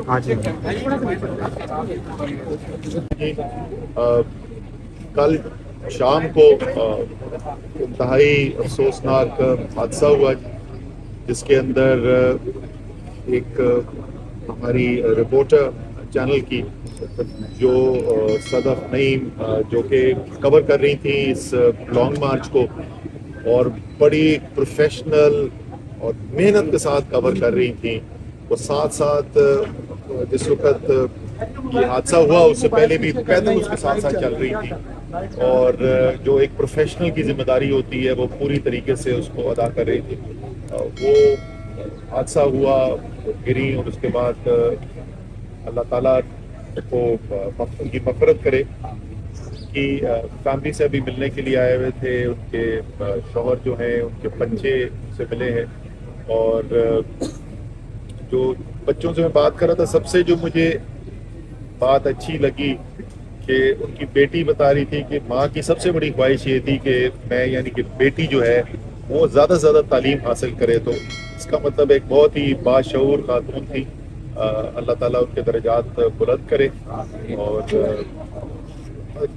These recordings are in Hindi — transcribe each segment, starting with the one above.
हाँ जी। कल शाम को इंतहाई अफसोसनाक हादसा हुआ जिसके अंदर एक हमारी रिपोर्टर चैनल की जो सदफ नईम जो कि कवर कर रही थी इस लॉन्ग मार्च को और बड़ी प्रोफेशनल और मेहनत के साथ कवर कर रही थी, वो साथ साथ जिस वक्त ये हादसा हुआ उससे पहले भी पैदल उसके साथ साथ चल रही थी और जो एक प्रोफेशनल की जिम्मेदारी होती है वो पूरी तरीके से उसको अदा कर रही थी। वो हादसा हुआ, गिरी और उसके बाद अल्लाह ताला को उनकी मफ़रत करे कि फैमिली से अभी मिलने के लिए आए हुए थे। उनके शौहर जो हैं उनके बच्चे से मिले हैं और जो बच्चों से मैं बात कर रहा था, सबसे जो मुझे बात अच्छी लगी कि उनकी बेटी बता रही थी कि माँ की सबसे बड़ी ख्वाहिश ये थी कि मैं यानी कि बेटी जो है वो ज़्यादा से ज़्यादा तालीम हासिल करे। तो इसका मतलब एक बहुत ही बाशऊर खातून थी। अल्लाह ताला उनके दर्जात बुलंद करे और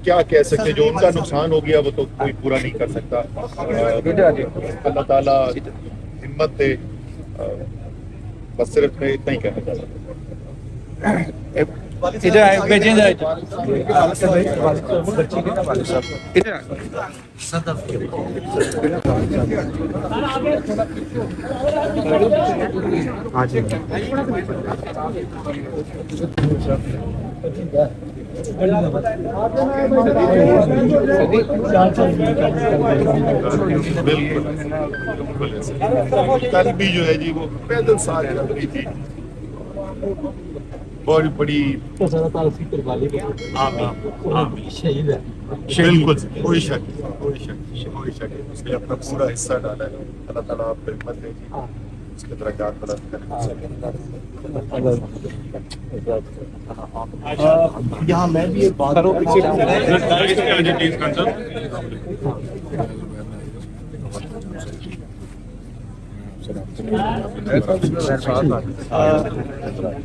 क्या कह सकते, जो उनका नुकसान हो गया वो तो कोई पूरा नहीं कर सकता। अल्लाह ताला हिम्मत दे, बस सिर्फ मैं इतना ही कहना चाहता हूँ। हाँ जी। कल भी जो है जी वो पैदल साथ चल रही थी, बहुत बड़ी शहीद है। बिल्कुल कोई शक उसने अपना पूरा हिस्सा डाला है। अल्लाह ताला आप हिम्मत दे जी, उसके दर्जात बुलंद करें। यहाँ मैं भी एक बात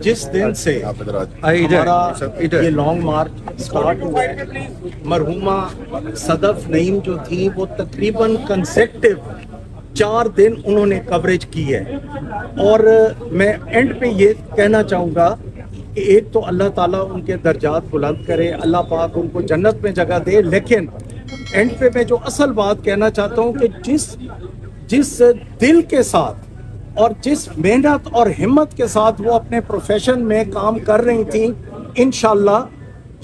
जिस दिन से हमारा ये लॉन्ग मार्च स्टार्ट हुआ है, मरहुमा सदफ नईम जो थी वो तकरीबन कंसेक्टिव 4 दिन उन्होंने कवरेज की है। और मैं एंड पे ये कहना चाहूँगा कि एक तो अल्लाह ताला उनके दर्जात बुलंद करे, अल्लाह पाक उनको जन्नत में जगह दे, लेकिन एंड पे मैं जो असल बात कहना चाहता हूँ कि जिस दिल के साथ और जिस मेहनत और हिम्मत के साथ वो अपने प्रोफेशन में काम कर रही थी, इंशाल्लाह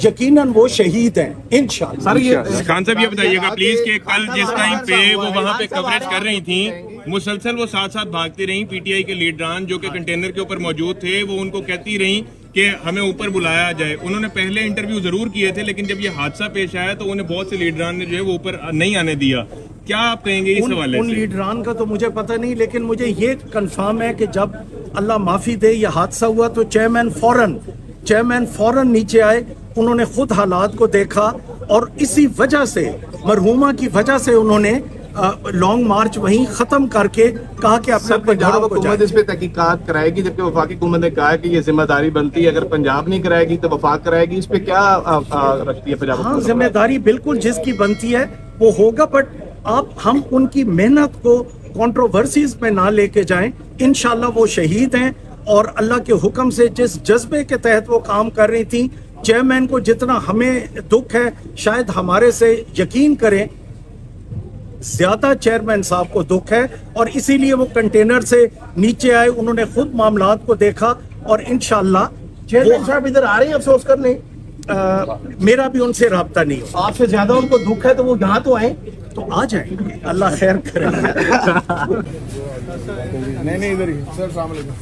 यकीनन वो शहीद हैं इंशाल्लाह। सर ये खान साहब ये बताइएगा प्लीज कि कल जिस टाइम पे वो वहाँ पे कवरेज कर रही थी, मुसलसल वो साथ साथ भागती रही, पीटीआई के लीडरान जो कि कंटेनर के ऊपर मौजूद थे वो उनको कहती रही कि हमें ऊपर बुलाया जाए। उन्होंने पहले इंटरव्यू जरूर किए थे, लेकिन जब ये हादसा पेश आया तो उन्हें बहुत से लीडरान ने जो है वो ऊपर नहीं आने दिया। क्या आप कहेंगे इस हवाले से? उन लीडरान का तो मुझे पता नहीं, लेकिन मुझे ये कंफर्म है कि जब अल्लाह माफी दे ये हादसा हुआ तो चेयरमैन फौरन नीचे आए, उन्होंने खुद हालात को देखा और इसी वजह से, मरहुमा की वजह से उन्होंने लॉन्ग मार्च वहीं खत्म करके कहा कि अपने पंजाब हुकूमत इस पे तहकीकात कराएगी, जबकि वफाकी हुकूमत ने कहा कि ये जिम्मेदारी बनती है, अगर पंजाब नहीं कराएगी तो वफाक कराएगी। इस पे क्या रखती है पंजाब? हाँ, जिम्मेदारी बिल्कुल जिसकी बनती है वो होगा, बट हम उनकी मेहनत को कंट्रोवर्सीज में ना लेके जाएं। इंशाल्लाह वो शहीद हैं और अल्लाह के हुक्म से जिस जज्बे के तहत वो काम कर रही थी, चेयरमैन को जितना हमें दुख है शायद हमारे से यकीन करें ज्यादा चेयरमैन साहब को दुख है, और इसीलिए वो कंटेनर से नीचे आए, उन्होंने खुद मामलात को देखा और इंशाल्लाह चेयरमैन साहब इधर आ रहे हैं अफसोस करने। मेरा भी उनसे राब्ता नहीं हो। आपसे ज्यादा उनको दुख है तो वो यहाँ तो आए, तो आ जाएंगे, अल्लाह खैर करे। नहीं इधर ही सर, अस्सलाम वालेकुम।